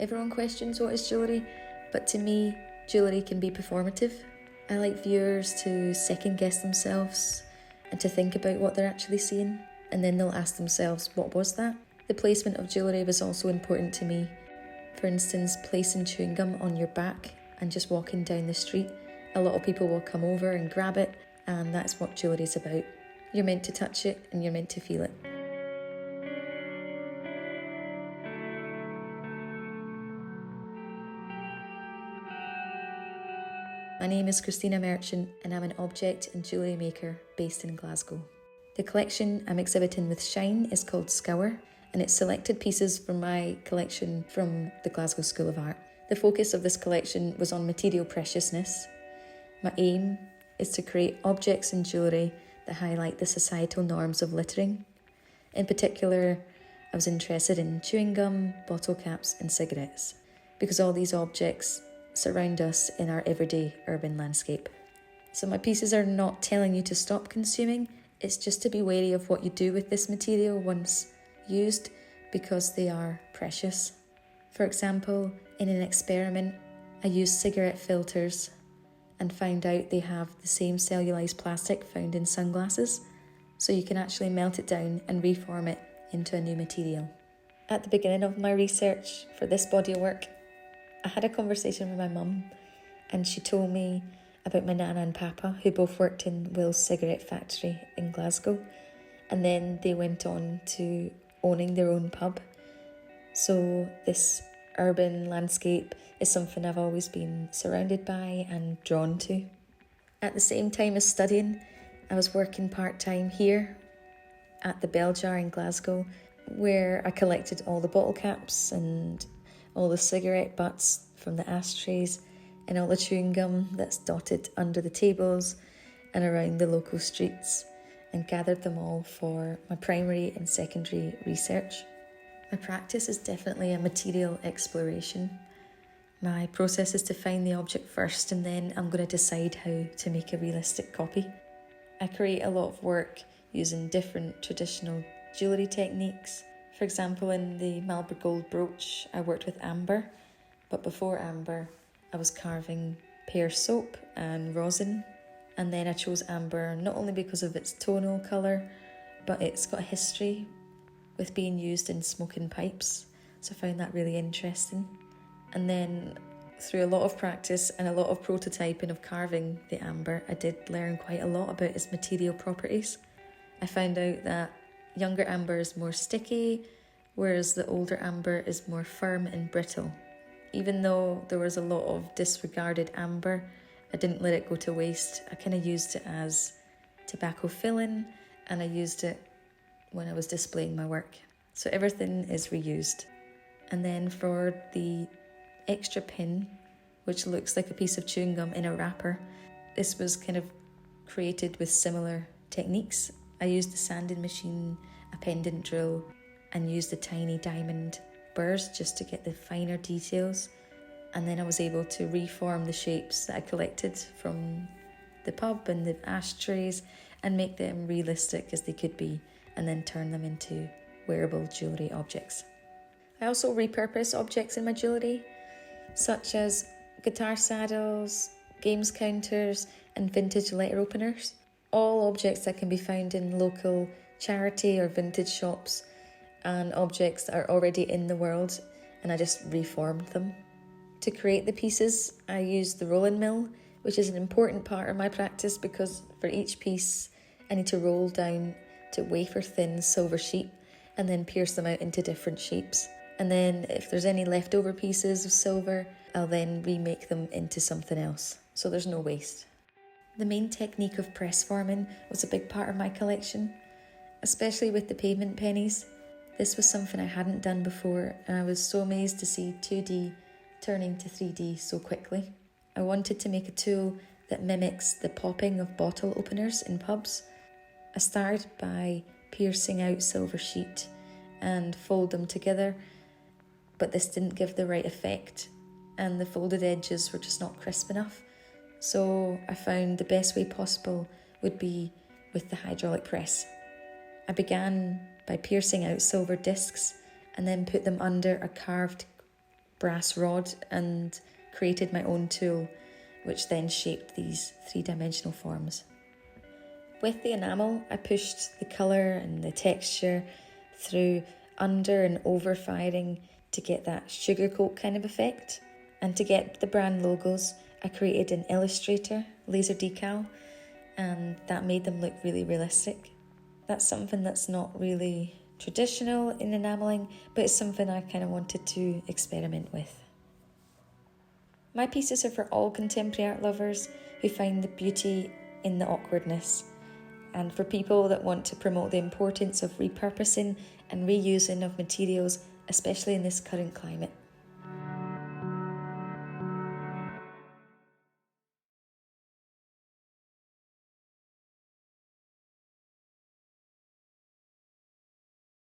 Everyone questions what is jewellery, but to me, jewellery can be performative. I like viewers to second guess themselves and to think about what they're actually seeing, and then they'll ask themselves, what was that? The placement of jewellery was also important to me. For instance, placing chewing gum on your back and just walking down the street. A lot of people will come over and grab it, and that's what jewellery is about. You're meant to touch it and you're meant to feel it. My name is Christina Merchant and I'm an object and jewellery maker based in Glasgow. The collection I'm exhibiting with Shine is called Scour, and it's selected pieces from my collection from the Glasgow School of Art. The focus of this collection was on material preciousness. My aim is to create objects and jewellery that highlight the societal norms of littering. In particular, I was interested in chewing gum, bottle caps and cigarettes, because all these objects surround us in our everyday urban landscape. So my pieces are not telling you to stop consuming, it's just to be wary of what you do with this material once used, because they are precious. For example, in an experiment, I used cigarette filters and found out they have the same cellulose plastic found in sunglasses, so you can actually melt it down and reform it into a new material. At the beginning of my research for this body of work, I had a conversation with my mum, and she told me about my nana and papa, who both worked in Will's cigarette factory in Glasgow, and then they went on to owning their own pub. So this urban landscape is something I've always been surrounded by and drawn to. At the same time as studying, I was working part-time here at the Bell Jar in Glasgow, where I collected all the bottle caps and all the cigarette butts from the ashtrays and all the chewing gum that's dotted under the tables and around the local streets, and gathered them all for my primary and secondary research. My practice is definitely a material exploration. My process is to find the object first, and then I'm going to decide how to make a realistic copy. I create a lot of work using different traditional jewellery techniques. For example, in the Marlborough Gold brooch, I worked with amber, but before amber, I was carving pear soap and rosin. And then I chose amber not only because of its tonal colour, but it's got a history with being used in smoking pipes. So I found that really interesting. And then through a lot of practice and a lot of prototyping of carving the amber, I did learn quite a lot about its material properties. I found out that younger amber is more sticky, whereas the older amber is more firm and brittle. Even though there was a lot of disregarded amber, I didn't let it go to waste. I kind of used it as tobacco filling, and I used it when I was displaying my work. So everything is reused. And then for the extra pin, which looks like a piece of chewing gum in a wrapper, this was kind of created with similar techniques. I used the sanding machine, a pendant drill, and used the tiny diamond burrs just to get the finer details. And then I was able to reform the shapes that I collected from the pub and the ashtrays and make them realistic as they could be, and then turn them into wearable jewellery objects. I also repurpose objects in my jewellery, such as guitar saddles, games counters, and vintage letter openers. All objects that can be found in local charity or vintage shops, and objects that are already in the world, and I just reformed them. To create the pieces, I used the rolling mill, which is an important part of my practice because for each piece, I need to roll down to wafer-thin silver sheet and then pierce them out into different shapes. And then if there's any leftover pieces of silver, I'll then remake them into something else, so there's no waste. The main technique of press forming was a big part of my collection, especially with the pavement pennies. This was something I hadn't done before, and I was so amazed to see 2D turning to 3D so quickly. I wanted to make a tool that mimics the popping of bottle openers in pubs. I started by piercing out silver sheet and fold them together, but this didn't give the right effect, and the folded edges were just not crisp enough. So I found the best way possible would be with the hydraulic press. I began by piercing out silver discs and then put them under a carved brass rod and created my own tool, which then shaped these three-dimensional forms. With the enamel, I pushed the colour and the texture through under and over firing to get that sugar coat kind of effect. And to get the brand logos, I created an Illustrator laser decal, and that made them look really realistic. That's something that's not really traditional in enamelling, but it's something I kind of wanted to experiment with. My pieces are for all contemporary art lovers who find the beauty in the awkwardness, and for people that want to promote the importance of repurposing and reusing of materials, especially in this current climate.